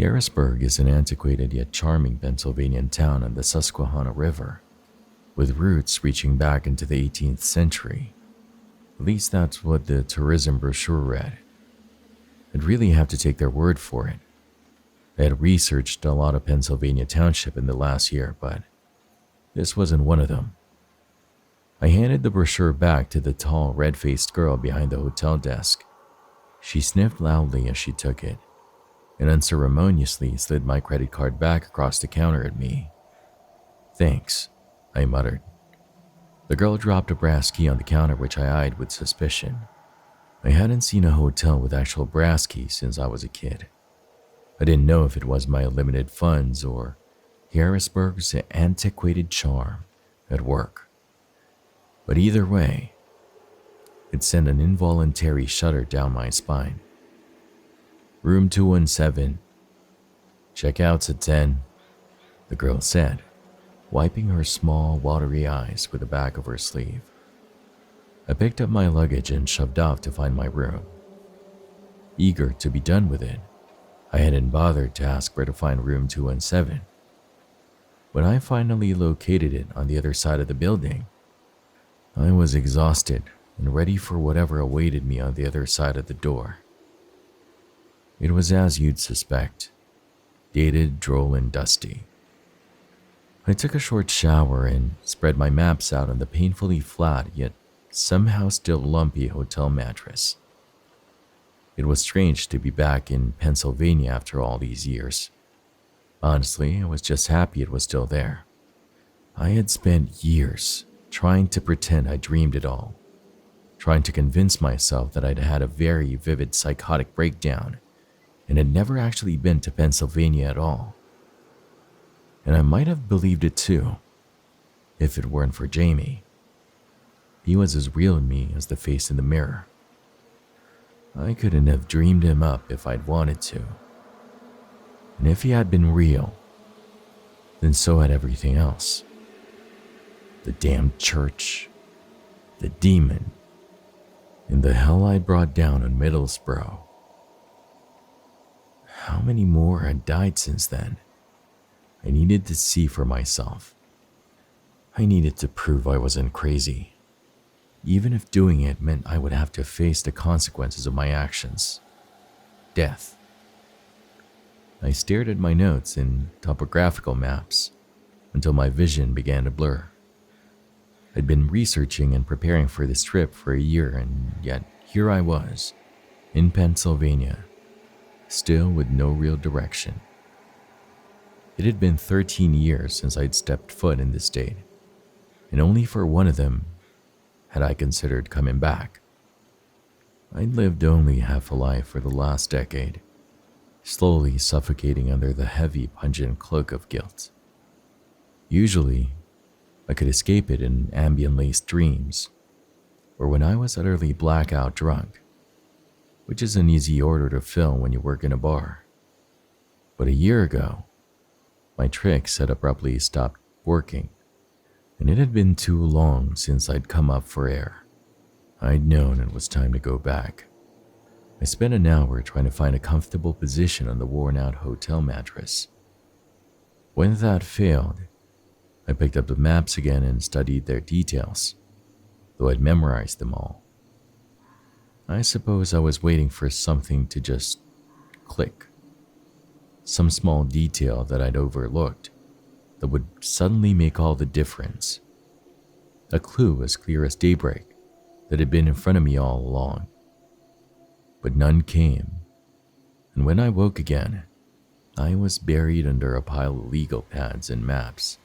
Harrisburg is an antiquated yet charming Pennsylvania town on the Susquehanna River, with roots reaching back into the 18th century. At least that's what the tourism brochure read. I'd really have to take their word for it. I had researched a lot of Pennsylvania township in the last year, but this wasn't one of them. I handed the brochure back to the tall, red-faced girl behind the hotel desk. She sniffed loudly as she took it, and unceremoniously slid my credit card back across the counter at me. "Thanks," I muttered. The girl dropped a brass key on the counter, which I eyed with suspicion. I hadn't seen a hotel with actual brass keys since I was a kid. I didn't know if it was my limited funds or Harrisburg's antiquated charm at work. But either way, it sent an involuntary shudder down my spine. "Room 217. Check-out's at 10, the girl said, wiping her small, watery eyes with the back of her sleeve. I picked up my luggage and shoved off to find my room. Eager to be done with it, I hadn't bothered to ask where to find room 217. When I finally located it on the other side of the building, I was exhausted and ready for whatever awaited me on the other side of the door. It was as you'd suspect, dated, droll, and dusty. I took a short shower and spread my maps out on the painfully flat yet somehow still lumpy hotel mattress. It was strange to be back in Pennsylvania after all these years. Honestly, I was just happy it was still there. I had spent years trying to pretend I dreamed it all, trying to convince myself that I'd had a very vivid psychotic breakdown and had never actually been to Pennsylvania at all. And I might have believed it too, if it weren't for Jamie. He was as real to me as the face in the mirror. I couldn't have dreamed him up if I'd wanted to. And if he had been real, then so had everything else. The damned church, the demon, and the hell I brought down on Middlesbrough. How many more had died since then? I needed to see for myself. I needed to prove I wasn't crazy, even if doing it meant I would have to face the consequences of my actions. Death. I stared at my notes in topographical maps until my vision began to blur. I'd been researching and preparing for this trip for a year, and yet here I was, in Pennsylvania, still with no real direction. It had been 13 years since I'd stepped foot in the state, and only for one of them had I considered coming back. I'd lived only half a life for the last decade, slowly suffocating under the heavy, pungent cloak of guilt. Usually, I could escape it in ambient-laced dreams, or when I was utterly blackout drunk, which is an easy order to fill when you work in a bar. But a year ago, my tricks had abruptly stopped working, and it had been too long since I'd come up for air. I'd known it was time to go back. I spent an hour trying to find a comfortable position on the worn-out hotel mattress. When that failed, I picked up the maps again and studied their details, though I'd memorized them all. I suppose I was waiting for something to just click. Some small detail that I'd overlooked that would suddenly make all the difference. A clue as clear as daybreak that had been in front of me all along. But none came, and when I woke again, I was buried under a pile of legal pads and maps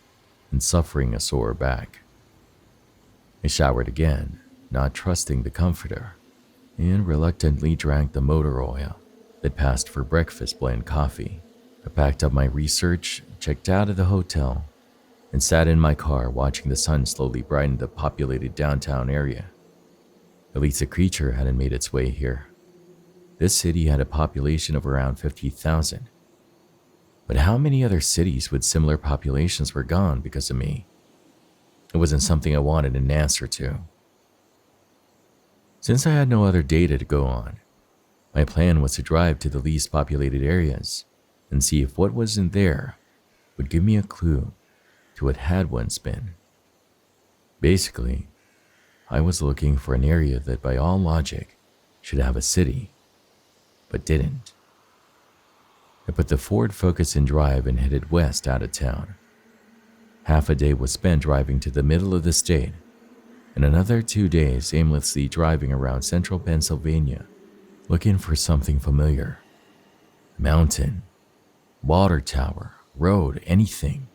and suffering a sore back. I showered again, not trusting the comforter, and reluctantly drank the motor oil that passed for breakfast blend coffee. I packed up my research, checked out of the hotel, and sat in my car watching the sun slowly brighten the populated downtown area. At least a creature hadn't made its way here. This city had a population of around 50,000. But how many other cities with similar populations were gone because of me? It wasn't something I wanted an answer to. Since I had no other data to go on, my plan was to drive to the least populated areas and see if what was in there would give me a clue to what had once been. Basically, I was looking for an area that by all logic should have a city, but didn't. I put the Ford Focus in drive and headed west out of town. Half a day was spent driving to the middle of the state, and another 2 days aimlessly driving around central Pennsylvania, looking for something familiar. Mountain, water tower, road, anything.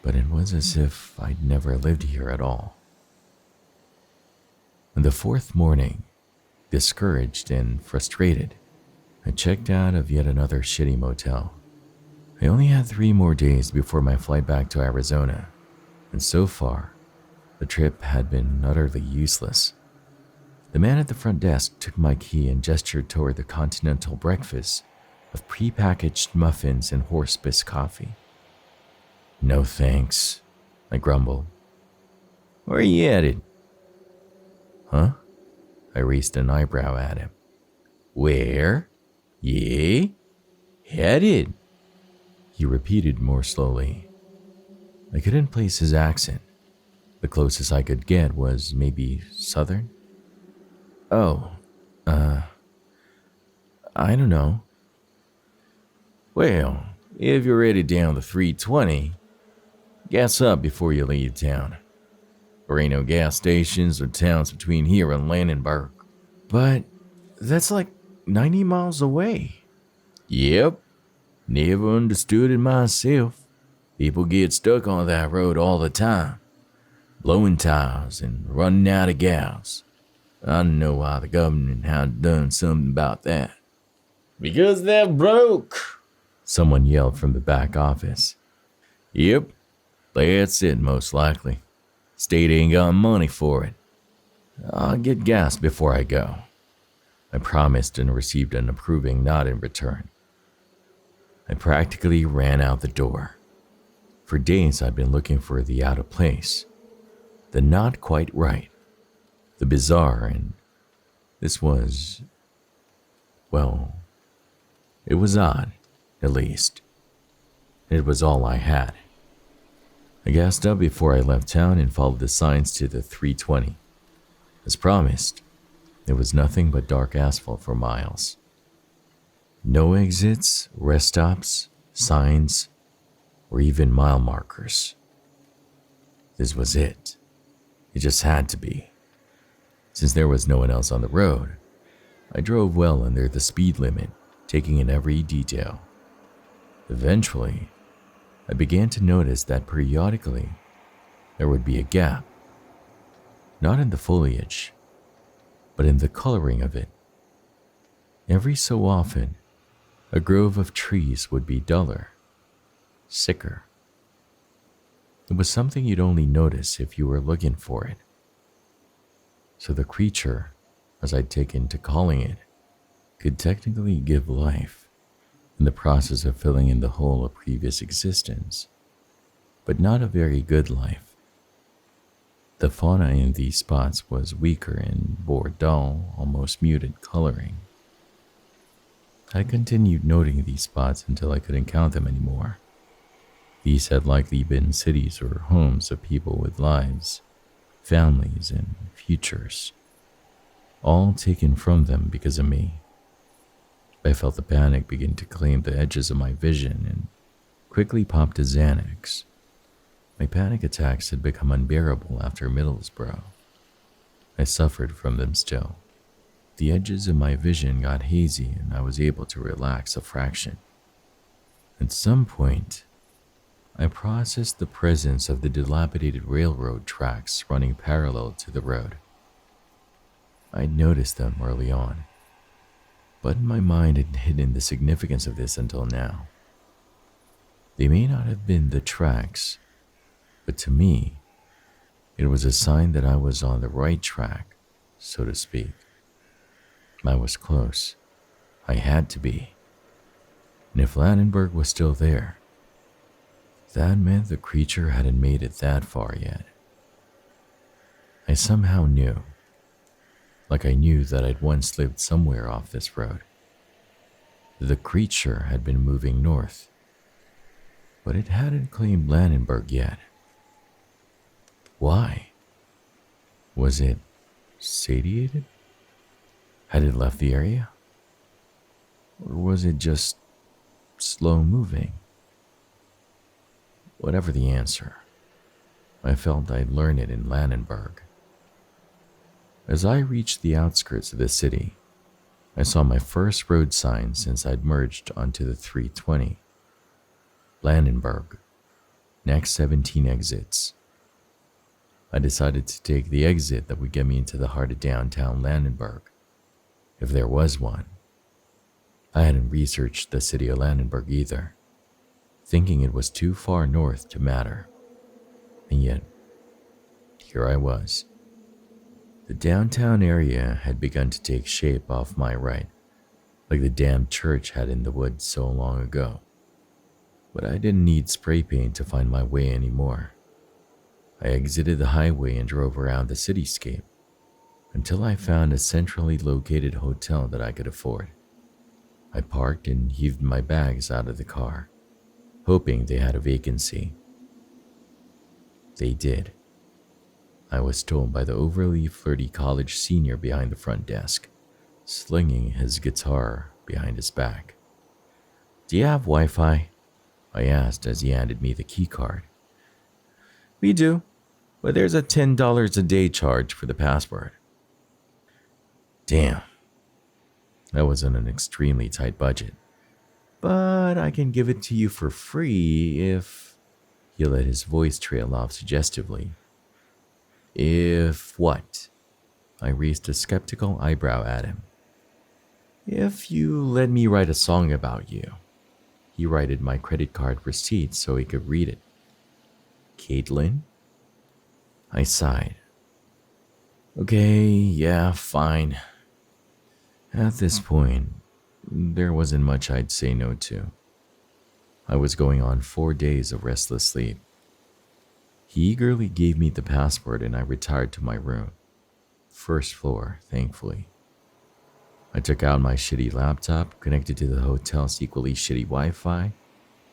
But it was as if I'd never lived here at all. On the fourth morning, discouraged and frustrated, I checked out of yet another shitty motel. I only had 3 more days before my flight back to Arizona, and so far, the trip had been utterly useless. The man at the front desk took my key and gestured toward the continental breakfast of prepackaged muffins and horse-piss coffee. "No thanks," I grumbled. "Where are you headed?" "Huh?" I raised an eyebrow at him. "Where? Ye? Headed?" He repeated more slowly. I couldn't place his accent. The closest I could get was maybe Southern. "Oh, I don't know." "Well, if you're headed down the 320, gas up before you leave town. There ain't no gas stations or towns between here and Landenberg." "But that's like 90 miles away." "Yep. Never understood it myself. People get stuck on that road all the time, blowing tires and running out of gas. I don't know why the government hadn't done something about that." "Because they're broke," someone yelled from the back office. "Yep, that's it most likely. State ain't got money for it. I'll get gas before I go," I promised and received an approving nod in return. I practically ran out the door. For days I'd been looking for the out of place, the not quite right, the bizarre, and this was, well, it was odd, at least. It was all I had. I gassed up before I left town and followed the signs to the 320. As promised, it was nothing but dark asphalt for miles. No exits, rest stops, signs, or even mile markers. This was it. It just had to be. Since there was no one else on the road, I drove well under the speed limit, taking in every detail. Eventually, I began to notice that periodically there would be a gap, not in the foliage, but in the coloring of it. Every so often, a grove of trees would be duller, sicker. It was something you'd only notice if you were looking for it. So the creature, as I'd taken to calling it, could technically give life in the process of filling in the hole of previous existence, but not a very good life. The fauna in these spots was weaker and bore dull, almost muted coloring. I continued noting these spots until I couldn't count them anymore. These had likely been cities or homes of people with lives, families, and futures, all taken from them because of me. I felt the panic begin to claim the edges of my vision and quickly popped a Xanax. My panic attacks had become unbearable after Middlesbrough. I suffered from them still. The edges of my vision got hazy and I was able to relax a fraction. At some point, I processed the presence of the dilapidated railroad tracks running parallel to the road. I'd noticed them early on, but my mind had hidden the significance of this until now. They may not have been the tracks, but to me, it was a sign that I was on the right track, so to speak. I was close. I had to be. And if Landenberg was still there, that meant the creature hadn't made it that far yet. I somehow knew, like I knew that I'd once lived somewhere off this road. The creature had been moving north, but it hadn't claimed Landenberg yet. Why? Was it satiated? Had it left the area? Or was it just slow moving? Whatever the answer, I felt I'd learn it in Landenberg. As I reached the outskirts of the city, I saw my first road sign since I'd merged onto the 320. Landenberg, next 17 exits. I decided to take the exit that would get me into the heart of downtown Landenberg, if there was one. I hadn't researched the city of Landenberg either, thinking it was too far north to matter. And yet, here I was. The downtown area had begun to take shape off my right, like the damn church had in the woods so long ago. But I didn't need spray paint to find my way anymore. I exited the highway and drove around the cityscape until I found a centrally located hotel that I could afford. I parked and heaved my bags out of the car, hoping they had a vacancy. They did. I was told by the overly flirty college senior behind the front desk, slinging his guitar behind his back. "Do you have Wi-Fi?" I asked as he handed me the key card. "We do, but there's a $10 a day charge for the password." Damn. That was on an extremely tight budget. "But I can give it to you for free if..." He let his voice trail off suggestively. "If what?" I raised a skeptical eyebrow at him. "If you let me write a song about you." He wrote my credit card receipt so he could read it. "Caitlin?" I sighed. "Okay, yeah, fine." At this point, there wasn't much I'd say no to. I was going on 4 days of restless sleep. He eagerly gave me the password and I retired to my room. First floor, thankfully. I took out my shitty laptop, connected to the hotel's equally shitty Wi-Fi,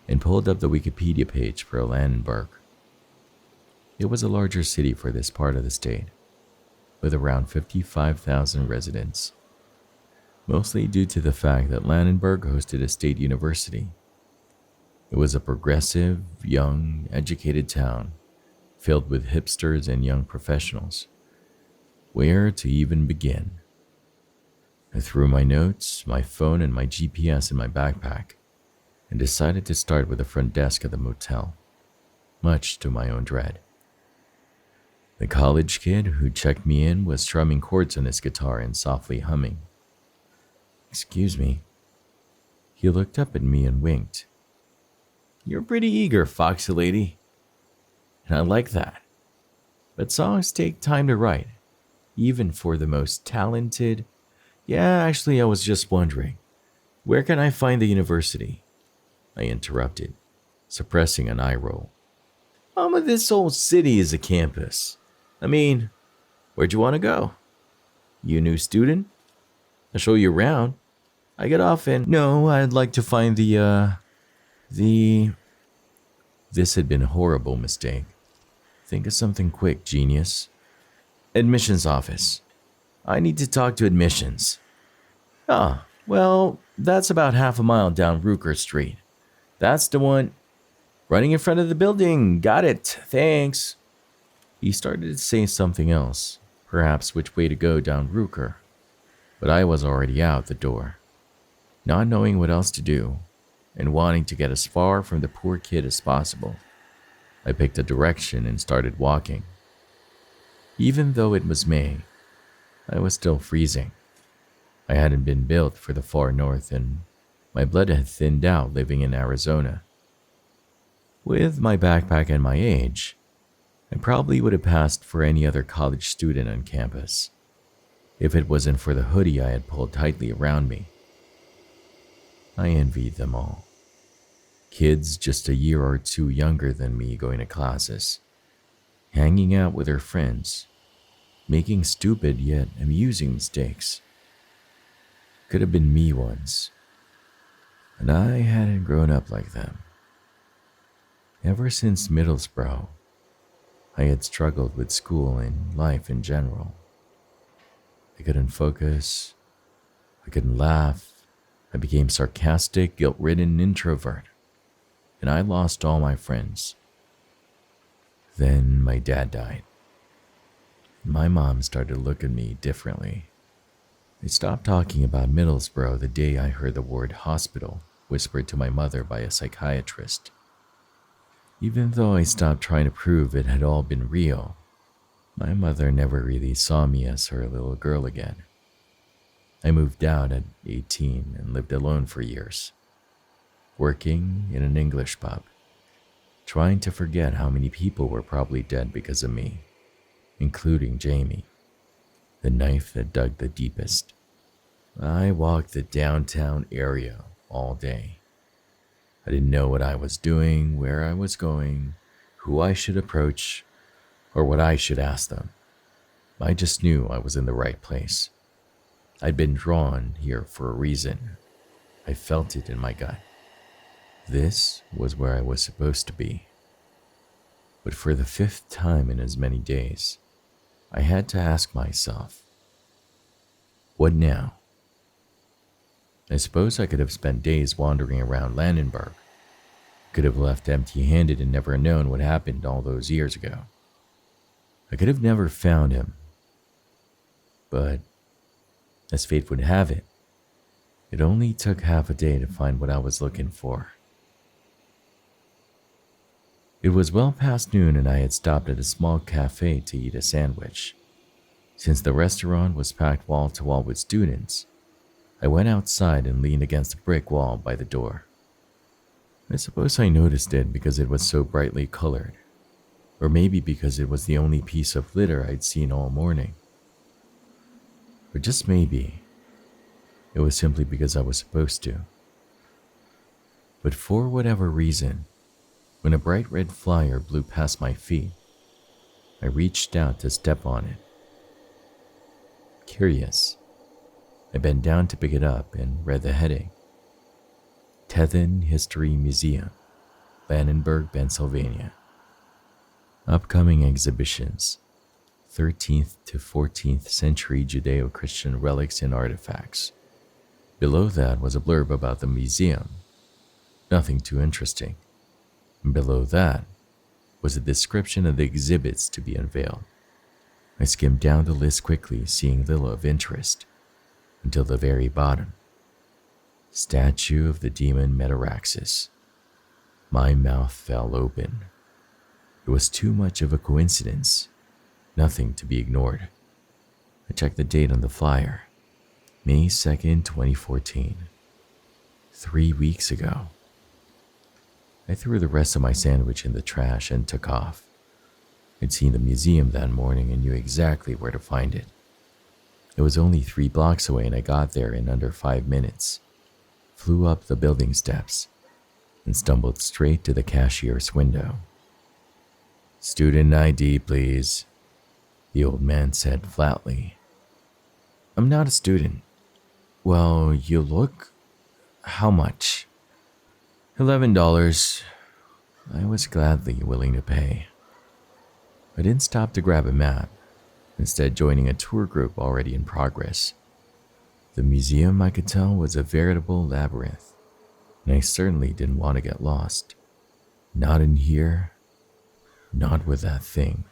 and pulled up the Wikipedia page for Landenberg. It was a larger city for this part of the state, with around 55,000 residents, mostly due to the fact that Landenberg hosted a state university. It was a progressive, young, educated town, filled with hipsters and young professionals. Where to even begin? I threw my notes, my phone, and my GPS in my backpack, and decided to start with the front desk of the motel, much to my own dread. The college kid who checked me in was strumming chords on his guitar and softly humming. "Excuse me." He looked up at me and winked. "You're pretty eager, foxy lady. And I like that. But songs take time to write, even for the most talented. Yeah, actually, I was just wondering, where can I find the university?" I interrupted, suppressing an eye roll. This old city is a campus. I mean, where'd you want to go? You a new student? I'll show you around. I get off and... No, I'd like to find the... This had been a horrible mistake. Think of something quick, genius. "Admissions office. I need to talk to admissions." "Ah, well, that's about half a mile down Rooker Street. That's the one. Running in front of the building. Got it. Thanks." He started to say something else, perhaps which way to go down Rooker, but I was already out the door. Not knowing what else to do, and wanting to get as far from the poor kid as possible, I picked a direction and started walking. Even though it was May, I was still freezing. I hadn't been built for the far north and my blood had thinned out living in Arizona. With my backpack and my age, I probably would have passed for any other college student on campus, if it wasn't for the hoodie I had pulled tightly around me. I envied them all. Kids just a year or two younger than me going to classes, hanging out with their friends, making stupid yet amusing mistakes. Could have been me once. and I hadn't grown up like them. Ever since Middlesbrough, I had struggled with school and life in general. I couldn't focus, I couldn't laugh, I became sarcastic, guilt-ridden introvert, and I lost all my friends. Then my dad died. My mom started to look at me differently. I stopped talking about Middlesbrough the day I heard the word hospital whispered to my mother by a psychiatrist. Even though I stopped trying to prove it had all been real, my mother never really saw me as her little girl again. I moved out at 18 and lived alone for years, working in an English pub, trying to forget how many people were probably dead because of me, including Jamie, the knife that dug the deepest. I walked the downtown area all day. I didn't know what I was doing, where I was going, who I should approach, or what I should ask them. I just knew I was in the right place. I'd been drawn here for a reason. I felt it in my gut. This was where I was supposed to be. But for the 5th time in as many days, I had to ask myself, what now? I suppose I could have spent days wandering around Landenberg. Could have left empty-handed and never known what happened all those years ago. I could have never found him. But, as fate would have it, it only took half a day to find what I was looking for. It was well past noon and I had stopped at a small cafe to eat a sandwich. Since the restaurant was packed wall to wall with students, I went outside and leaned against a brick wall by the door. I suppose I noticed it because it was so brightly colored, or maybe because it was the only piece of litter I'd seen all morning. Or just maybe, it was simply because I was supposed to. But for whatever reason, when a bright red flyer blew past my feet, I reached out to step on it. Curious, I bent down to pick it up and read the heading. Tethen History Museum, Landenberg, Pennsylvania. Upcoming exhibitions, 13th to 14th century Judeo-Christian relics and artifacts. Below that was a blurb about the museum. Nothing too interesting. And below that was a description of the exhibits to be unveiled. I skimmed down the list quickly, seeing little of interest, until the very bottom. Statue of the demon Metaraxis. My mouth fell open. It was too much of a coincidence, nothing to be ignored. I checked the date on the flyer, May 2nd, 2014. 3 weeks ago. I threw the rest of my sandwich in the trash and took off. I'd seen the museum that morning and knew exactly where to find it. It was only 3 blocks away and I got there in under 5 minutes, flew up the building steps, and stumbled straight to the cashier's window. "Student ID, please," the old man said flatly. "I'm not a student." "Well, you look... How much?" $11. I was gladly willing to pay. I didn't stop to grab a map, instead joining a tour group already in progress. The museum, I could tell, was a veritable labyrinth, and I certainly didn't want to get lost. Not in here, not with that thing.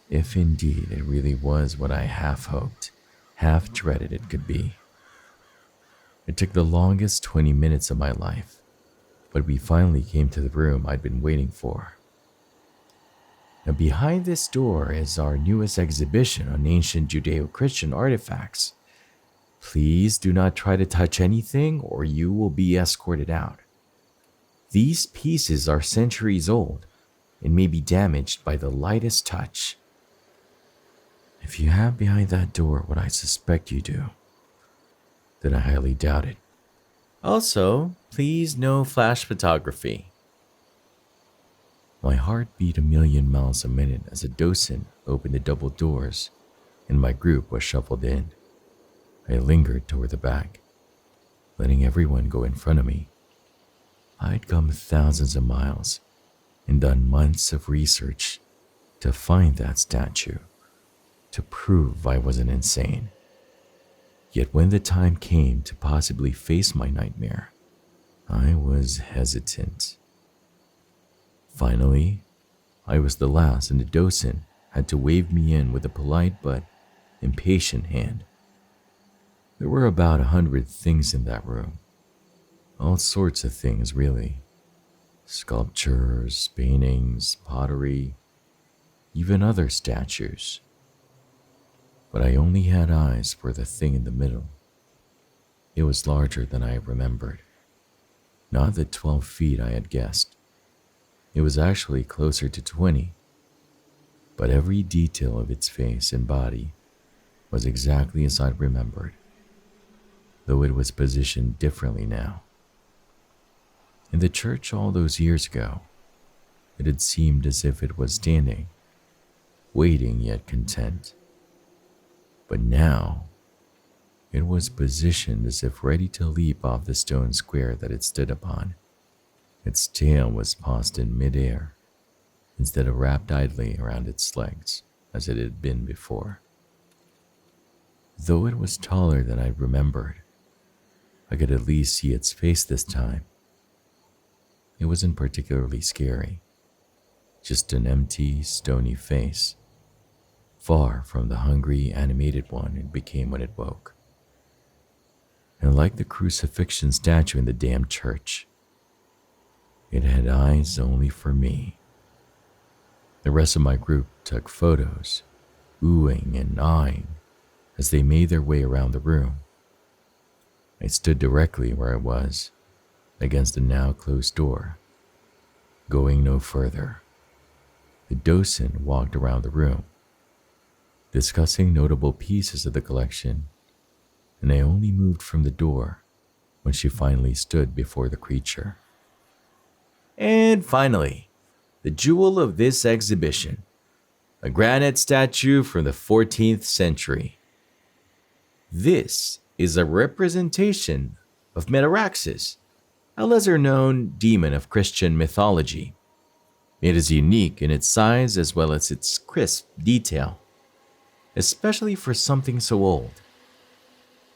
If indeed it really was what I half hoped, half dreaded it could be. It took the longest 20 minutes of my life, but we finally came to the room I'd been waiting for. Now behind this door is our newest exhibition on ancient Judeo-Christian artifacts. Please do not try to touch anything or you will be escorted out. These pieces are centuries old and may be damaged by the lightest touch. If you have behind that door what I suspect you do, then I highly doubt it. Also, please no flash photography. My heart beat a million miles a minute as a docent opened the double doors and my group was shuffled in. I lingered toward the back. letting everyone go in front of me. I'd come thousands of miles and done months of research to find that statue, to prove I wasn't insane. Yet when the time came to possibly face my nightmare, I was hesitant. Finally, I was the last, and the docent had to wave me in with a polite but impatient hand. There were about 100 things in that room. All sorts of things, really. Sculptures, paintings, pottery, even other statues. But I only had eyes for the thing in the middle. It was larger than I remembered. Not the 12 feet I had guessed. It was actually closer to 20. But every detail of its face and body was exactly as I remembered, though it was positioned differently now. In the church all those years ago, it had seemed as if it was standing, waiting yet content. But now, it was positioned as if ready to leap off the stone square that it stood upon. Its tail was paused in midair, instead of wrapped idly around its legs, as it had been before. Though it was taller than I remembered, I could at least see its face this time. It wasn't particularly scary, just an empty, stony face, far from the hungry, animated one it became when it woke. And like the crucifixion statue in the damned church, it had eyes only for me. The rest of my group took photos, oohing and ahhing as they made their way around the room. I stood directly where I was, against the now closed door, going no further. The docent walked around the room, discussing notable pieces of the collection, and I only moved from the door when she finally stood before the creature. And finally, the jewel of this exhibition, a granite statue from the 14th century. This is a representation of Metaraxis, a lesser-known demon of Christian mythology. It is unique in its size as well as its crisp detail, especially for something so old.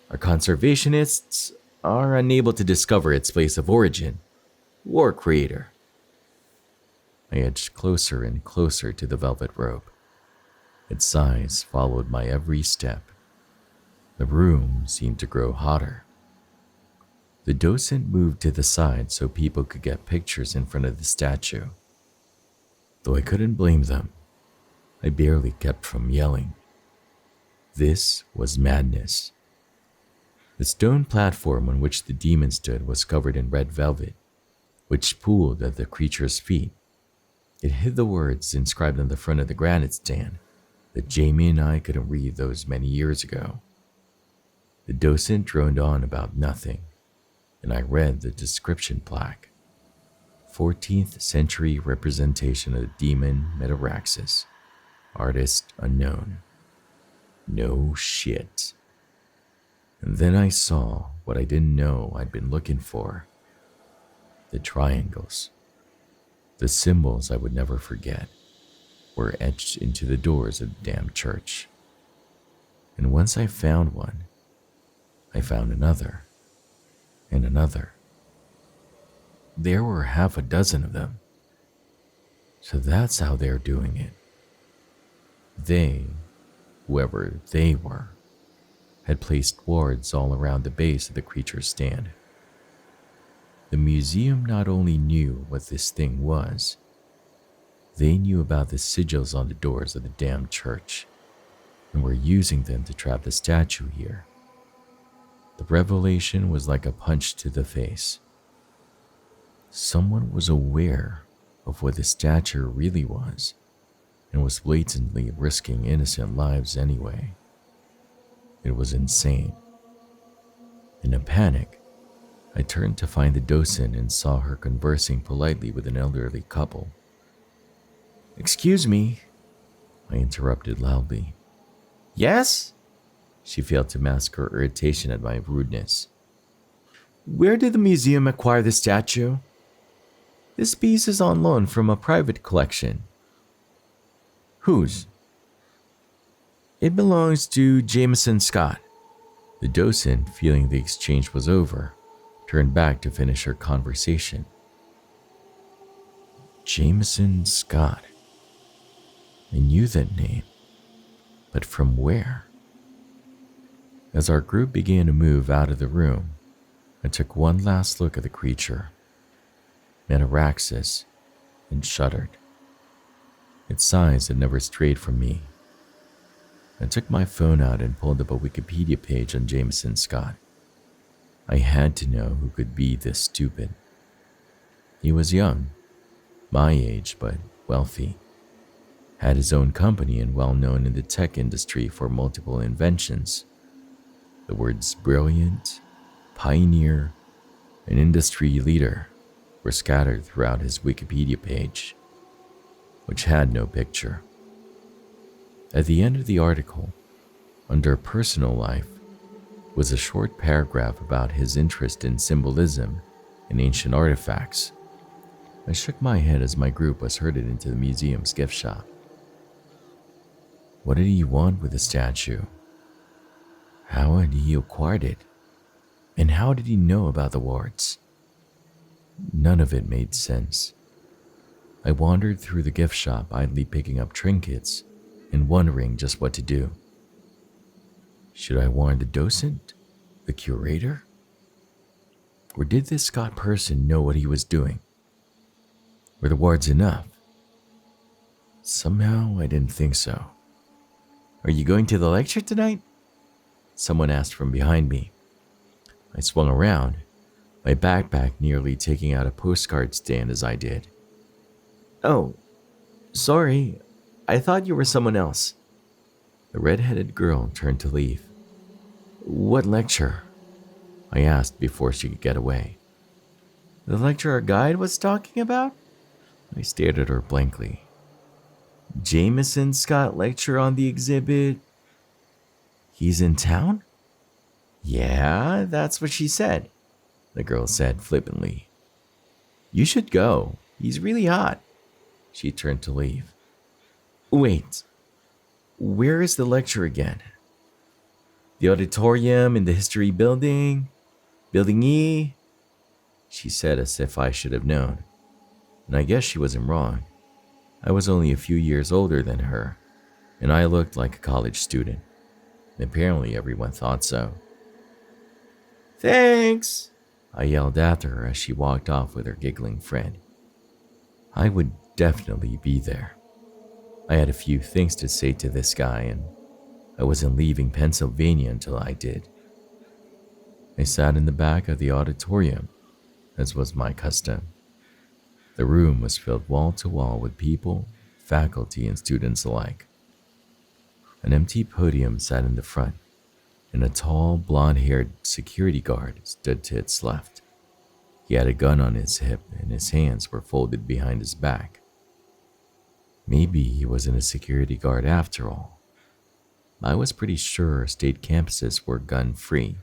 Our conservationists are unable to discover its place of origin or creator. I edged closer and closer to the velvet robe. Its size followed my every step. The room seemed to grow hotter. The docent moved to the side so people could get pictures in front of the statue. Though I couldn't blame them, I barely kept from yelling. This was madness. The stone platform on which the demon stood was covered in red velvet, which pooled at the creature's feet. It hid the words inscribed on the front of the granite stand that Jamie and I couldn't read those many years ago. The docent droned on about nothing, and I read the description plaque. 14th century representation of the demon Metaraxis. Artist unknown. No shit. And then I saw what I didn't know I'd been looking for. The triangles. The symbols I would never forget were etched into the doors of the damn church. And once I found one, I found another, and another. There were half a dozen of them. So that's how they're doing it. They, whoever they were, had placed wards all around the base of the creature's stand. The museum not only knew what this thing was, they knew about the sigils on the doors of the damned church and were using them to trap the statue here. The revelation was like a punch to the face. Someone was aware of what the statue really was and was blatantly risking innocent lives anyway. It was insane. In a panic, I turned to find the docent and saw her conversing politely with an elderly couple. "Excuse me," I interrupted loudly. "Yes?" She failed to mask her irritation at my rudeness. Where did the museum acquire the statue? This piece is on loan from a private collection. Whose? It belongs to Jameson Scott. The docent, feeling the exchange was over, turned back to finish her conversation. Jameson Scott. I knew that name, but from where? As our group began to move out of the room, I took one last look at the creature, Metaraxis, and shuddered. Its size had never strayed from me. I took my phone out and pulled up a Wikipedia page on Jameson Scott. I had to know who could be this stupid. He was young, my age, but wealthy. Had his own company and well known in the tech industry for multiple inventions. The words brilliant, pioneer, and industry leader were scattered throughout his Wikipedia page, which had no picture. At the end of the article, under personal life, was a short paragraph about his interest in symbolism and ancient artifacts. I shook my head as my group was herded into the museum's gift shop. What did he want with the statue? How had he acquired it? And how did he know about the wards? None of it made sense. I wandered through the gift shop, idly picking up trinkets and wondering just what to do. Should I warn the docent? The curator? Or did this Scott person know what he was doing? Were the wards enough? Somehow I didn't think so. Are you going to the lecture tonight? Someone asked from behind me. I swung around, my backpack nearly taking out a postcard stand as I did. Oh, sorry. I thought you were someone else. The red-headed girl turned to leave. What lecture? I asked before she could get away. The lecture our guide was talking about? I stared at her blankly. Jameson Scott lecture on the exhibit. He's in town? Yeah, that's what she said, the girl said flippantly. You should go. He's really hot. She turned to leave. Wait, where is the lecture again? The auditorium in the history building? Building E? She said as if I should have known, and I guess she wasn't wrong. I was only a few years older than her, and I looked like a college student. Apparently everyone thought so. Thanks, I yelled after her as she walked off with her giggling friend. I would definitely be there. I had a few things to say to this guy, and I wasn't leaving Pennsylvania until I did. I sat in the back of the auditorium, as was my custom. The room was filled wall to wall with people, faculty, and students alike. An empty podium sat in the front, and a tall, blonde-haired security guard stood to its left. He had a gun on his hip, and his hands were folded behind his back. Maybe he wasn't a security guard after all. I was pretty sure state campuses were gun-free,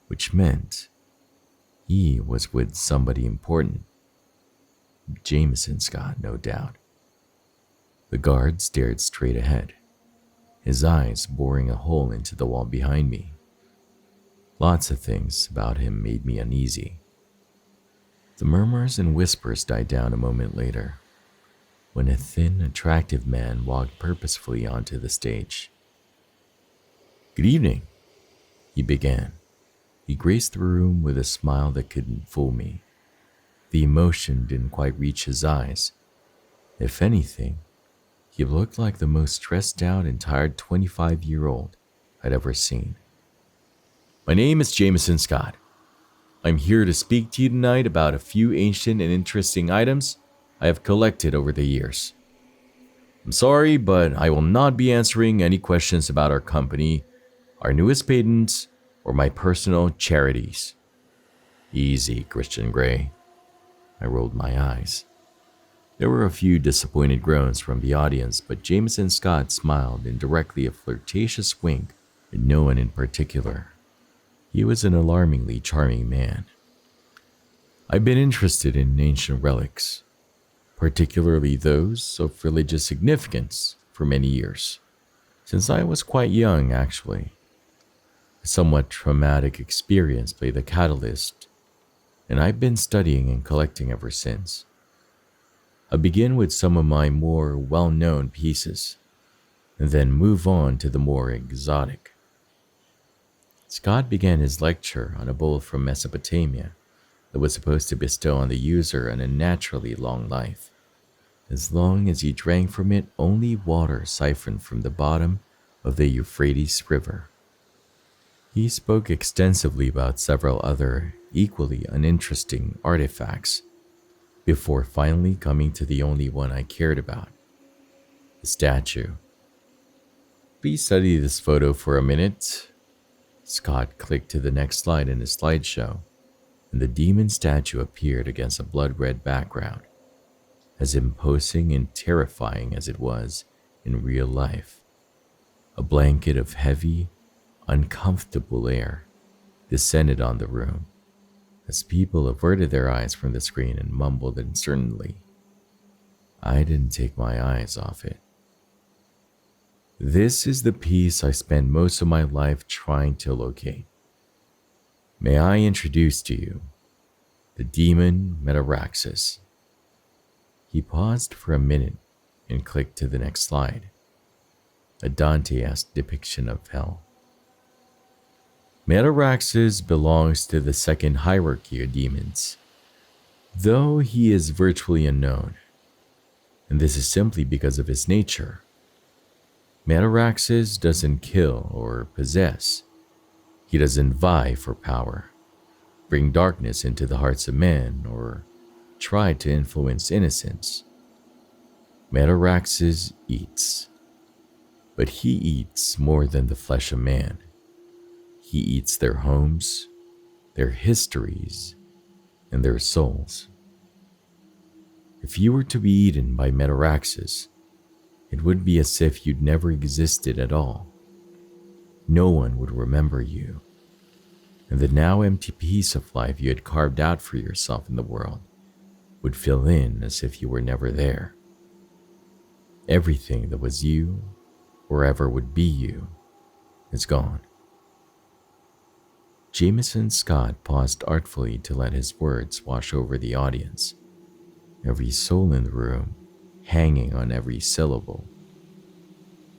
which meant he was with somebody important. Jameson Scott, no doubt. The guard stared straight ahead, his eyes boring a hole into the wall behind me. Lots of things about him made me uneasy. The murmurs and whispers died down a moment later, when a thin, attractive man walked purposefully onto the stage. Good evening, he began. He graced the room with a smile that couldn't fool me. The emotion didn't quite reach his eyes. If anything, he looked like the most stressed out and tired 25-year-old I'd ever seen. My name is Jameson Scott. I'm here to speak to you tonight about a few ancient and interesting items I have collected over the years. I'm sorry, but I will not be answering any questions about our company, our newest patents, or my personal charities. Easy, Christian Grey. I rolled my eyes. There were a few disappointed groans from the audience, but Jameson Scott smiled in directly a flirtatious wink at no one in particular. He was an alarmingly charming man. I've been interested in ancient relics, particularly those of religious significance, for many years. Since I was quite young, actually. A somewhat traumatic experience played the catalyst, and I've been studying and collecting ever since. I begin with some of my more well-known pieces, and then move on to the more exotic. Scott began his lecture on a bowl from Mesopotamia that was supposed to bestow on the user an unnaturally long life, as long as he drank from it only water siphoned from the bottom of the Euphrates River. He spoke extensively about several other equally uninteresting artifacts before finally coming to the only one I cared about, the statue. Please study this photo for a minute. Scott clicked to the next slide in his slideshow, and the demon statue appeared against a blood-red background, as imposing and terrifying as it was in real life. A blanket of heavy, uncomfortable air descended on the room, as people averted their eyes from the screen and mumbled uncertainly. I didn't take my eyes off it. This is the piece I spent most of my life trying to locate. May I introduce to you the demon Metaraxis. He paused for a minute and clicked to the next slide, a Dante-esque depiction of hell. Metaraxis belongs to the second hierarchy of demons, though he is virtually unknown, and this is simply because of his nature. Metaraxis doesn't kill or possess. He doesn't vie for power, bring darkness into the hearts of men, or try to influence innocence. Metaraxis eats, but he eats more than the flesh of man. He eats their homes, their histories, and their souls. If you were to be eaten by Metaraxis, it would be as if you'd never existed at all. No one would remember you, and the now empty piece of life you had carved out for yourself in the world would fill in as if you were never there. Everything that was you, or ever would be you, is gone. Jameson Scott paused artfully to let his words wash over the audience, every soul in the room hanging on every syllable.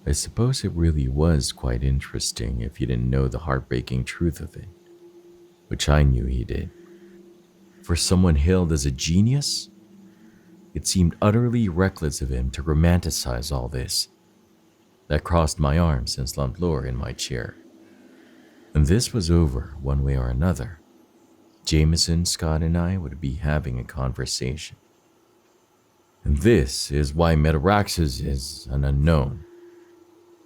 I suppose it really was quite interesting if you didn't know the heartbreaking truth of it, which I knew he did. For someone hailed as a genius, it seemed utterly reckless of him to romanticize all this. That crossed my arms and slumped lower in my chair. And this was over one way or another. Jameson, Scott, and I would be having a conversation. And this is why Metaraxis is an unknown.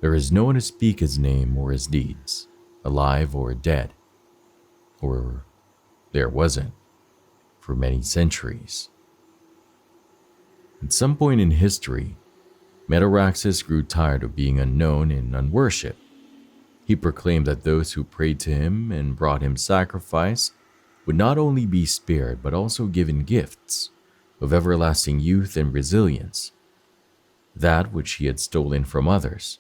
There is no one to speak his name or his deeds, alive or dead. Or there wasn't, for many centuries. At some point in history, Metaraxis grew tired of being unknown and unworshipped. He proclaimed that those who prayed to him and brought him sacrifice would not only be spared but also given gifts of everlasting youth and resilience, that which he had stolen from others.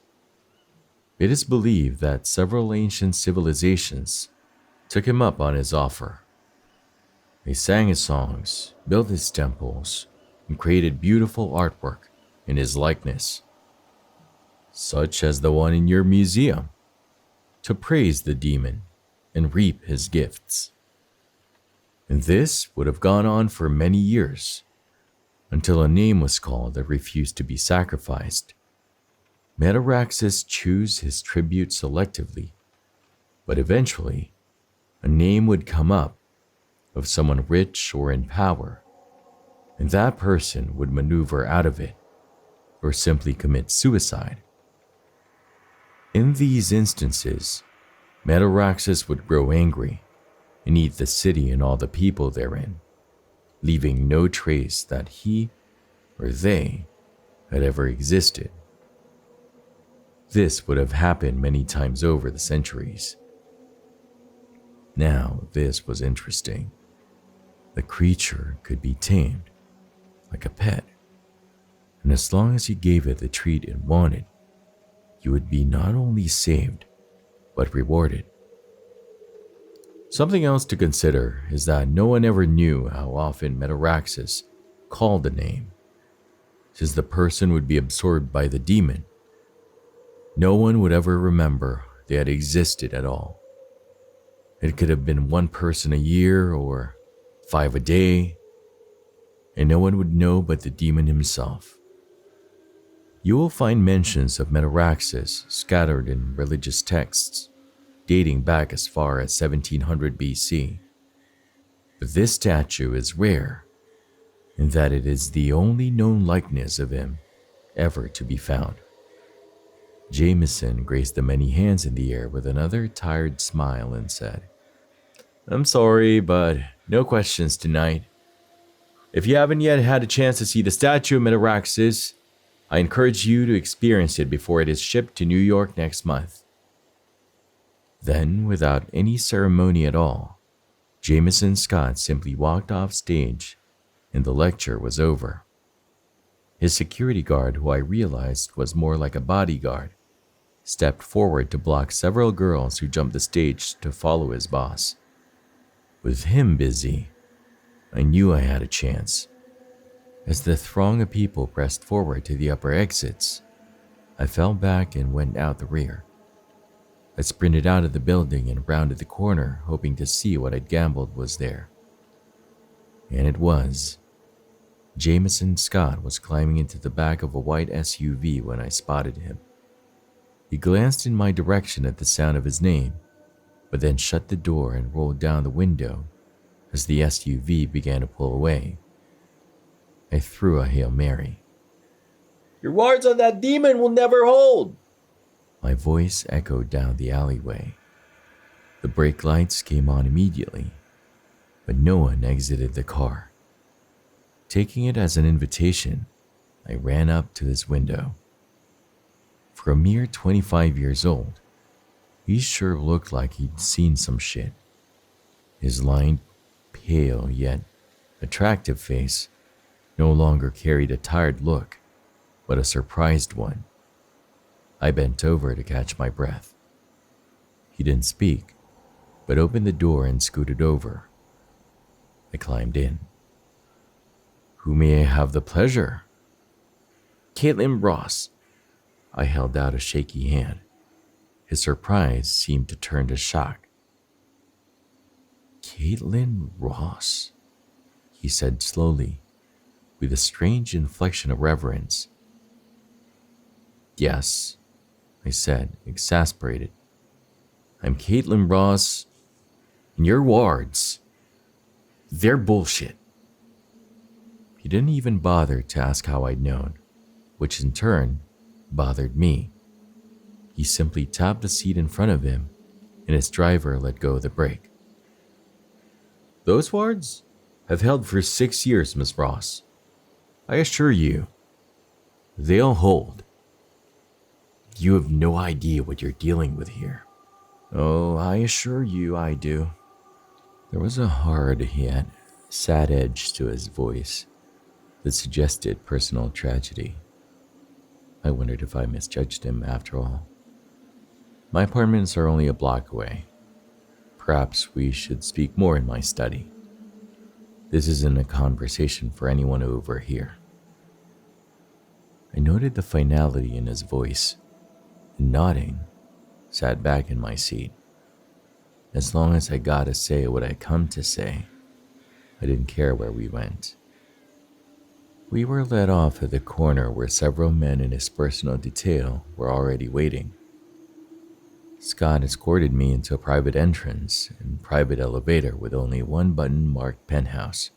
It is believed that several ancient civilizations took him up on his offer. They sang his songs, built his temples, and created beautiful artwork in his likeness, such as the one in your museum, to praise the demon and reap his gifts. And this would have gone on for many years, until a name was called that refused to be sacrificed. Metaraxis chose his tribute selectively, but eventually, a name would come up of someone rich or in power, and that person would maneuver out of it, or simply commit suicide. In these instances, Metaraxis would grow angry and eat the city and all the people therein, leaving no trace that he or they had ever existed. This would have happened many times over the centuries. Now, this was interesting. The creature could be tamed, like a pet, and as long as you gave it the treat it wanted, you would be not only saved, but rewarded. Something else to consider is that no one ever knew how often Metaraxis called the name, since the person would be absorbed by the demon. No one would ever remember they had existed at all. It could have been one person a year or 5 a day, and no one would know but the demon himself. You will find mentions of Metaraxis scattered in religious texts, dating back as far as 1700 BC. But this statue is rare in that it is the only known likeness of him ever to be found. Jameson graced the many hands in the air with another tired smile and said, "I'm sorry, but no questions tonight. If you haven't yet had a chance to see the statue of Metaraxis, I encourage you to experience it before it is shipped to New York next month." Then, without any ceremony at all, Jameson Scott simply walked off stage and the lecture was over. His security guard, who I realized was more like a bodyguard, stepped forward to block several girls who jumped the stage to follow his boss. With him busy, I knew I had a chance. As the throng of people pressed forward to the upper exits, I fell back and went out the rear. I sprinted out of the building and rounded the corner, hoping to see what I'd gambled was there. And it was. Jameson Scott was climbing into the back of a white SUV when I spotted him. He glanced in my direction at the sound of his name, but then shut the door and rolled down the window as the SUV began to pull away. I threw a Hail Mary. "Your words on that demon will never hold!" My voice echoed down the alleyway. The brake lights came on immediately, but no one exited the car. Taking it as an invitation, I ran up to his window. For a mere 25 years old, he sure looked like he'd seen some shit. His lined, pale yet attractive face no longer carried a tired look, but a surprised one. I bent over to catch my breath. He didn't speak, but opened the door and scooted over. I climbed in. "Who may I have the pleasure?" "Caitlin Ross." I held out a shaky hand. His surprise seemed to turn to shock. "Caitlin Ross," he said slowly, with a strange inflection of reverence. "Yes," I said, exasperated. "I'm Caitlin Ross, and your wards, they're bullshit." He didn't even bother to ask how I'd known, which in turn bothered me. He simply tapped the seat in front of him, and his driver let go of the brake. "Those wards have held for 6 years, Miss Ross. I assure you, they'll hold. You have no idea what you're dealing with here." "Oh, I assure you I do." There was a hard yet sad edge to his voice that suggested personal tragedy. I wondered if I misjudged him after all. "My apartments are only a block away. Perhaps we should speak more in my study. This isn't a conversation for anyone to overhear." I noted the finality in his voice, and nodding, sat back in my seat. As long as I got to say what I come to say, I didn't care where we went. We were led off at the corner where several men in his personal detail were already waiting. Scott escorted me into a private entrance and private elevator with only one button marked penthouse.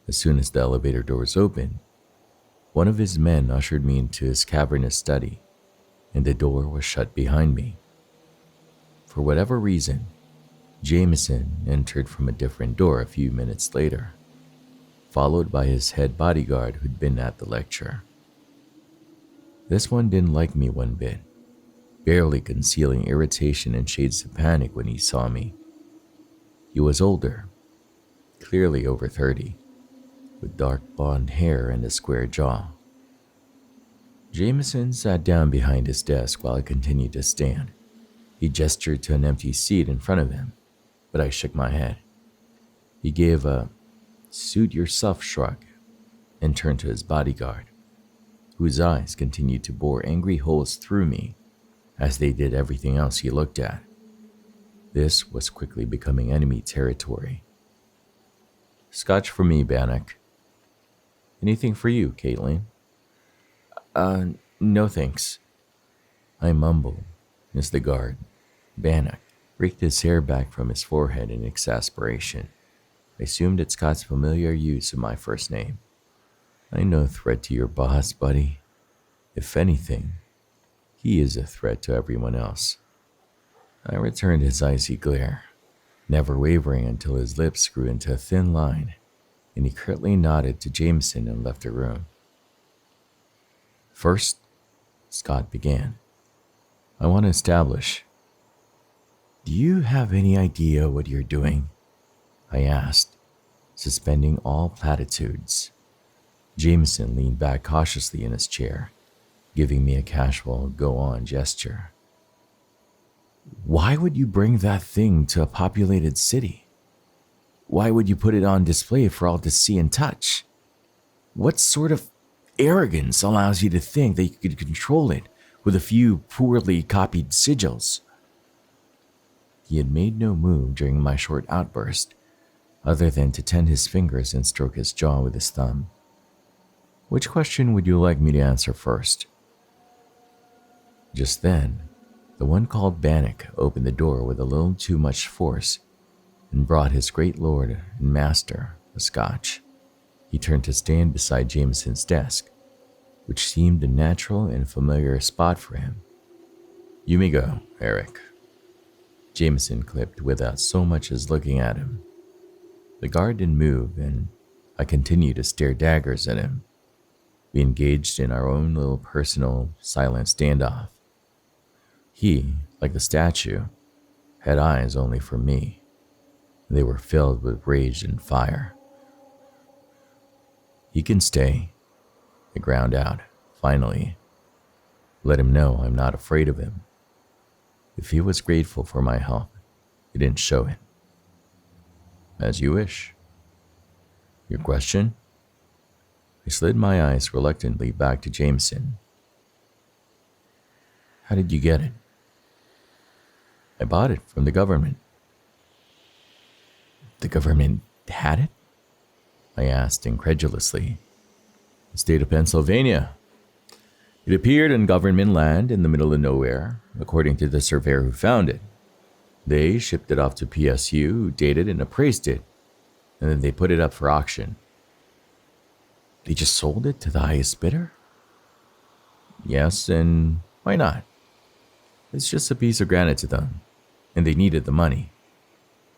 As soon as the elevator doors opened, one of his men ushered me into his cavernous study, and the door was shut behind me. For whatever reason, Jameson entered from a different door a few minutes later, followed by his head bodyguard who'd been at the lecture. This one didn't like me one bit, barely concealing irritation and shades of panic when he saw me. He was older, clearly over 30, with dark blonde hair and a square jaw. Jameson sat down behind his desk while I continued to stand. He gestured to an empty seat in front of him, but I shook my head. He gave a suit yourself shrug and turned to his bodyguard, whose eyes continued to bore angry holes through me as they did everything else he looked at. This was quickly becoming enemy territory. Scotch for me, Bannock. Anything for you, Caitlin? No thanks. I mumbled as the guard, Bannock, raked his hair back from his forehead in exasperation. I assumed at Scott's familiar use of my first name. I'm no threat to your boss, buddy. If anything, he is a threat to everyone else. I returned his icy glare, never wavering until his lips grew into a thin line, and he curtly nodded to Jameson and left the room. First, Scott began, I want to establish. Do you have any idea what you're doing? I asked, suspending all platitudes. Jameson leaned back cautiously in his chair, giving me a casual go-on gesture. Why would you bring that thing to a populated city? Why would you put it on display for all to see and touch? What sort of arrogance allows you to think that you could control it with a few poorly copied sigils? He had made no move during my short outburst, other than to tend his fingers and stroke his jaw with his thumb. Which question would you like me to answer first? Just then, the one called Bannock opened the door with a little too much force and brought his great lord and master, a Scotch. He turned to stand beside Jameson's desk, which seemed a natural and familiar spot for him. You may go, Eric. Jameson clipped without so much as looking at him. The guard didn't move, and I continued to stare daggers at him. We engaged in our own little personal silent standoff. He, like the statue, had eyes only for me. They were filled with rage and fire. He can stay, I ground out, finally. Let him know I'm not afraid of him. If he was grateful for my help, he didn't show it. As you wish. Your question? I slid my eyes reluctantly back to Jameson. How did you get it? I bought it from the government. The government had it? I asked incredulously. The state of Pennsylvania. It appeared on government land in the middle of nowhere, according to the surveyor who found it. They shipped it off to PSU, who dated and appraised it, and then they put it up for auction. They just sold it to the highest bidder? Yes, and why not? It's just a piece of granite to them, and they needed the money.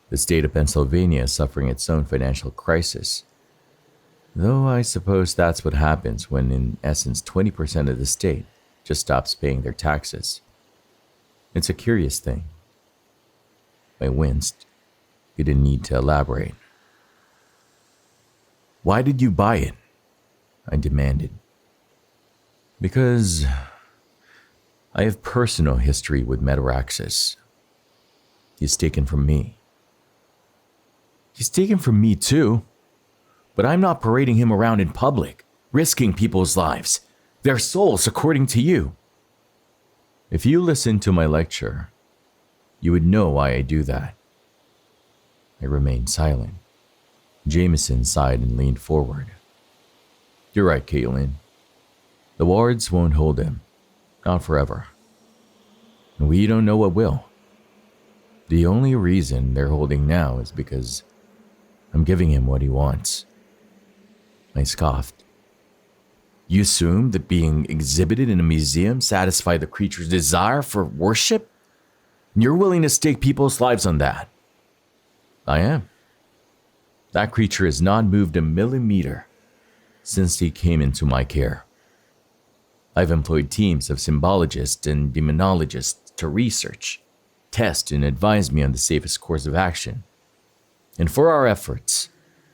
The state of Pennsylvania is suffering its own financial crisis. Though I suppose that's what happens when, in essence, 20% of the state just stops paying their taxes. It's a curious thing. I winced. He didn't need to elaborate. Why did you buy it? I demanded. Because I have personal history with Metaraxis. He's taken from me. He's taken from me too. But I'm not parading him around in public, risking people's lives, their souls according to you. If you listened to my lecture, you would know why I do that. I remained silent. Jameson sighed and leaned forward. You're right, Caitlin. The wards won't hold him. Not forever. And we don't know what will. The only reason they're holding now is because I'm giving him what he wants. I scoffed. You assume that being exhibited in a museum satisfies the creature's desire for worship? And you're willing to stake people's lives on that? I am. That creature has not moved a millimeter since he came into my care. I've employed teams of symbologists and demonologists to research, test, and advise me on the safest course of action. And for our efforts,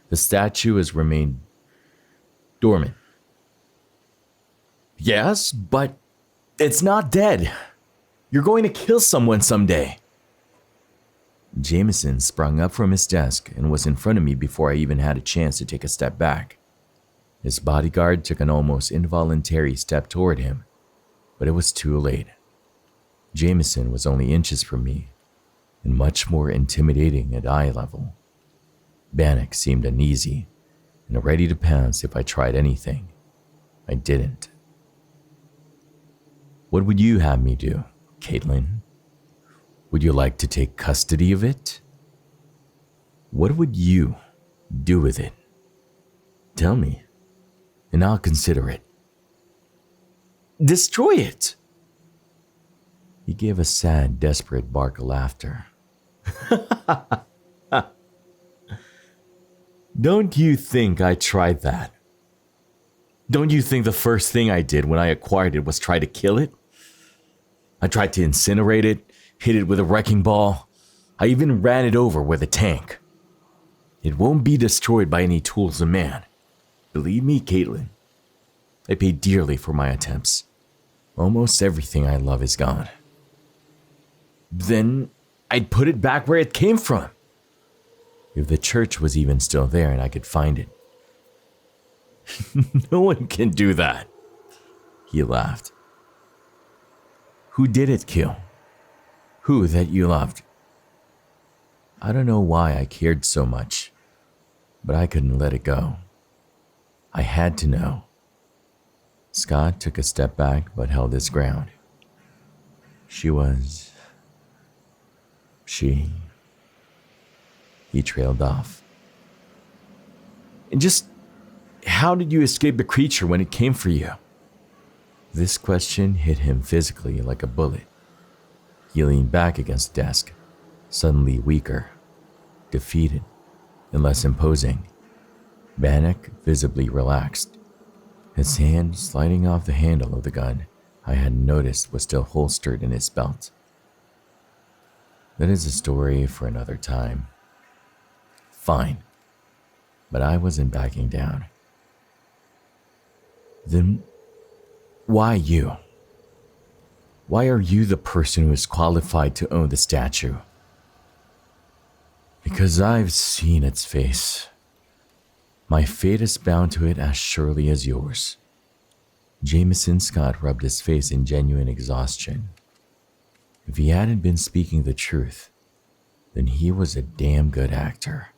the statue has remained dormant. Yes, but it's not dead. You're going to kill someone someday. Jameson sprung up from his desk and was in front of me before I even had a chance to take a step back. His bodyguard took an almost involuntary step toward him, but it was too late. Jameson was only inches from me, and much more intimidating at eye level. Bannock seemed uneasy and ready to pounce if I tried anything. I didn't. What would you have me do, Caitlin? Would you like to take custody of it? What would you do with it? Tell me, and I'll consider it. Destroy it! He gave a sad, desperate bark of laughter. Don't you think I tried that? Don't you think the first thing I did when I acquired it was try to kill it? I tried to incinerate it, hit it with a wrecking ball. I even ran it over with a tank. It won't be destroyed by any tools of man. Believe me, Caitlin. I paid dearly for my attempts. Almost everything I love is gone. Then I'd put it back where it came from. If the church was even still there and I could find it. No one can do that. He laughed. Who did it kill? Who that you loved? I don't know why I cared so much, but I couldn't let it go. I had to know. Scott took a step back but held his ground. He trailed off. And just how did you escape the creature when it came for you? This question hit him physically like a bullet. He leaned back against the desk, suddenly weaker, defeated, and less imposing. Bannock visibly relaxed, his hand sliding off the handle of the gun I hadn't noticed was still holstered in his belt. That is a story for another time. Fine, but I wasn't backing down. Then why you? Why are you the person who is qualified to own the statue? Because I've seen its face. My fate is bound to it as surely as yours. Jameson Scott rubbed his face in genuine exhaustion. If he hadn't been speaking the truth, then he was a damn good actor.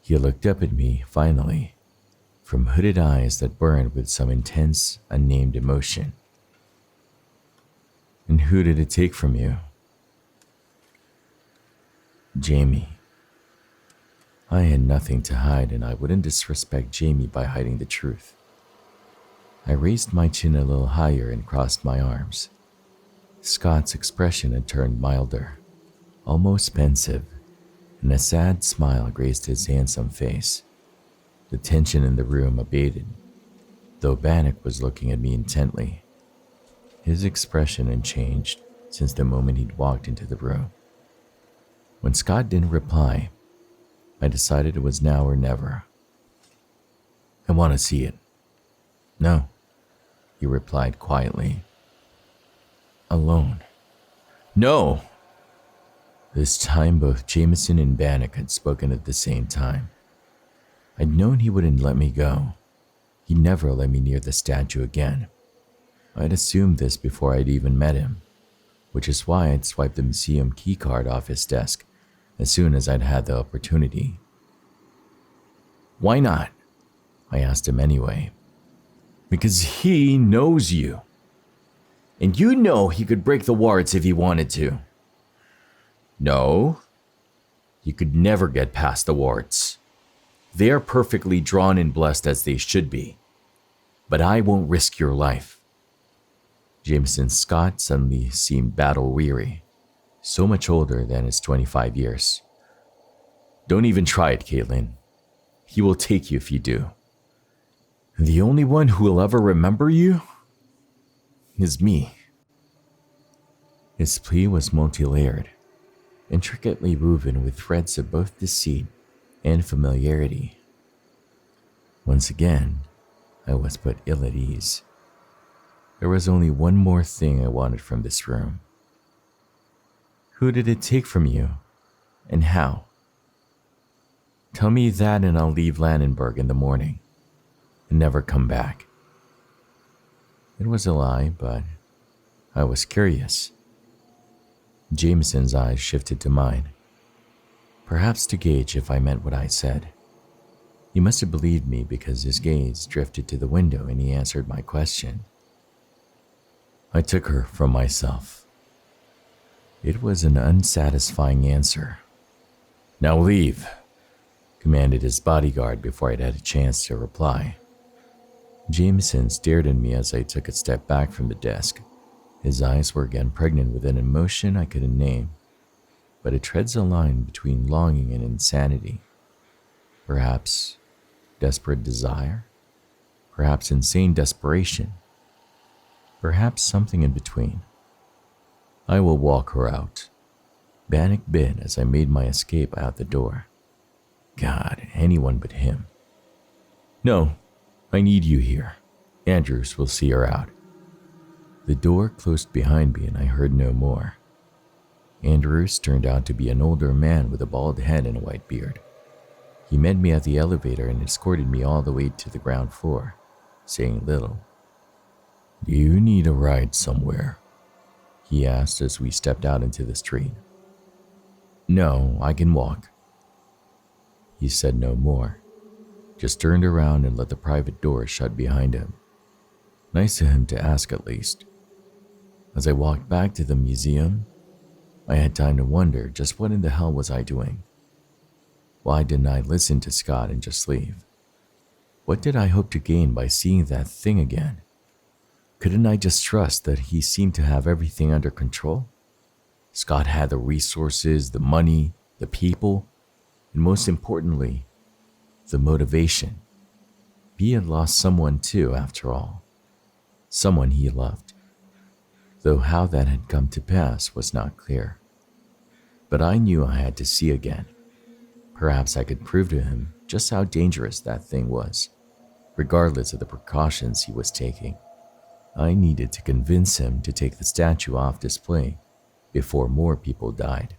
He looked up at me, finally, from hooded eyes that burned with some intense, unnamed emotion. And who did it take from you? Jamie. I had nothing to hide, and I wouldn't disrespect Jamie by hiding the truth. I raised my chin a little higher and crossed my arms. Scott's expression had turned milder, almost pensive, and a sad smile graced his handsome face. The tension in the room abated, though Bannock was looking at me intently. His expression had changed since the moment he'd walked into the room. When Scott didn't reply, I decided it was now or never. I want to see it. No, he replied quietly. Alone. No! This time both Jameson and Bannock had spoken at the same time. I'd known he wouldn't let me go. He'd never let me near the statue again. I'd assumed this before I'd even met him, which is why I'd swiped the museum keycard off his desk as soon as I'd had the opportunity. Why not? I asked him anyway. Because he knows you. And you know he could break the wards if he wanted to. No, you could never get past the wards. They are perfectly drawn and blessed as they should be. But I won't risk your life. Jameson Scott suddenly seemed battle-weary, so much older than his 25 years. Don't even try it, Caitlin. He will take you if you do. The only one who will ever remember you is me. His plea was multi-layered, intricately woven with threads of both deceit and familiarity. Once again, I was put ill at ease. There was only one more thing I wanted from this room. Who did it take from you, and how? Tell me that and I'll leave Landenberg in the morning and never come back. It was a lie, but I was curious. Jameson's eyes shifted to mine, perhaps to gauge if I meant what I said. He must have believed me because his gaze drifted to the window and he answered my question. I took her from myself. It was an unsatisfying answer. Now leave, commanded his bodyguard before I'd had a chance to reply. Jameson stared at me as I took a step back from the desk. His eyes were again pregnant with an emotion I couldn't name, but it treads a line between longing and insanity. Perhaps desperate desire? Perhaps insane desperation? Perhaps something in between. I will walk her out. Bannock bit as I made my escape out the door. God, anyone but him. No, I need you here. Andrews will see her out. The door closed behind me and I heard no more. Andrews turned out to be an older man with a bald head and a white beard. He met me at the elevator and escorted me all the way to the ground floor, saying little. Do you need a ride somewhere? He asked as we stepped out into the street. No, I can walk. He said no more, just turned around and let the private door shut behind him. Nice of him to ask at least. As I walked back to the museum, I had time to wonder just what in the hell was I doing? Why didn't I listen to Scott and just leave? What did I hope to gain by seeing that thing again? Couldn't I just trust that he seemed to have everything under control? Scott had the resources, the money, the people, and most importantly, the motivation. He had lost someone too, after all. Someone he loved. Though how that had come to pass was not clear. But I knew I had to see again. Perhaps I could prove to him just how dangerous that thing was, regardless of the precautions he was taking. I needed to convince him to take the statue off display before more people died.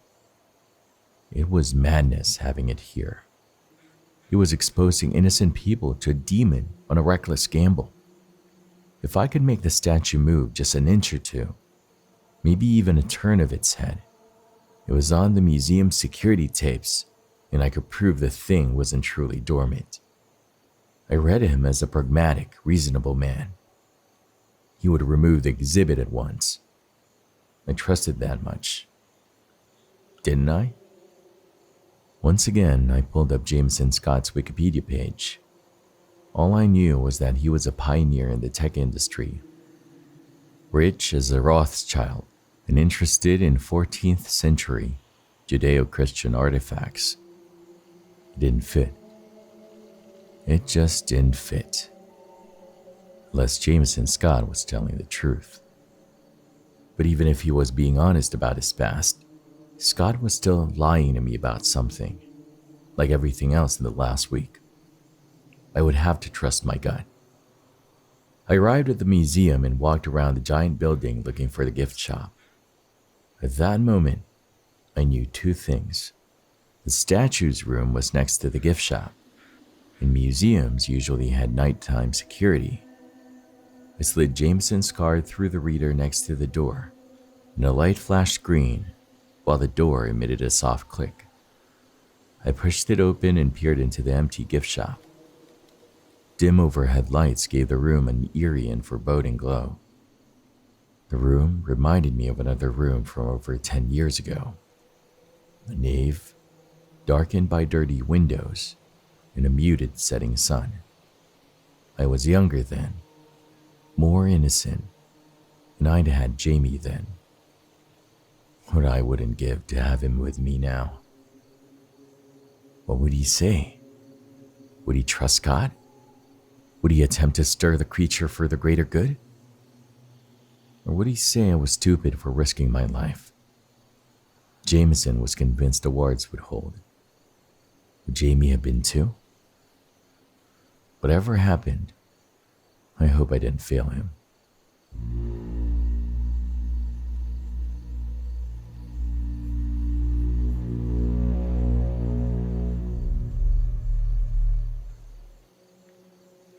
It was madness having it here. He was exposing innocent people to a demon on a reckless gamble. If I could make the statue move just an inch or two, maybe even a turn of its head, it was on the museum's security tapes, and I could prove the thing wasn't truly dormant. I read him as a pragmatic, reasonable man. He would remove the exhibit at once. I trusted that much. Didn't I? Once again, I pulled up Jameson Scott's Wikipedia page. All I knew was that he was a pioneer in the tech industry. Rich as a Rothschild and interested in 14th century Judeo-Christian artifacts. It didn't fit. It just didn't fit. Unless Jameson Scott was telling the truth. But even if he was being honest about his past, Scott was still lying to me about something, like everything else in the last week. I would have to trust my gut. I arrived at the museum and walked around the giant building looking for the gift shop. At that moment, I knew two things. The statue's room was next to the gift shop, and museums usually had nighttime security. I slid Jameson's card through the reader next to the door, and a light flashed green while the door emitted a soft click. I pushed it open and peered into the empty gift shop. Dim overhead lights gave the room an eerie and foreboding glow. The room reminded me of another room from over 10 years ago. A nave, darkened by dirty windows and a muted setting sun. I was younger then, more innocent, and I'd had Jamie then. What I wouldn't give to have him with me now. What would he say? Would he trust Scott? Would he attempt to stir the creature for the greater good? Or would he say I was stupid for risking my life? Jameson was convinced the wards would hold. Would Jamie have been too? Whatever happened, I hope I didn't fail him.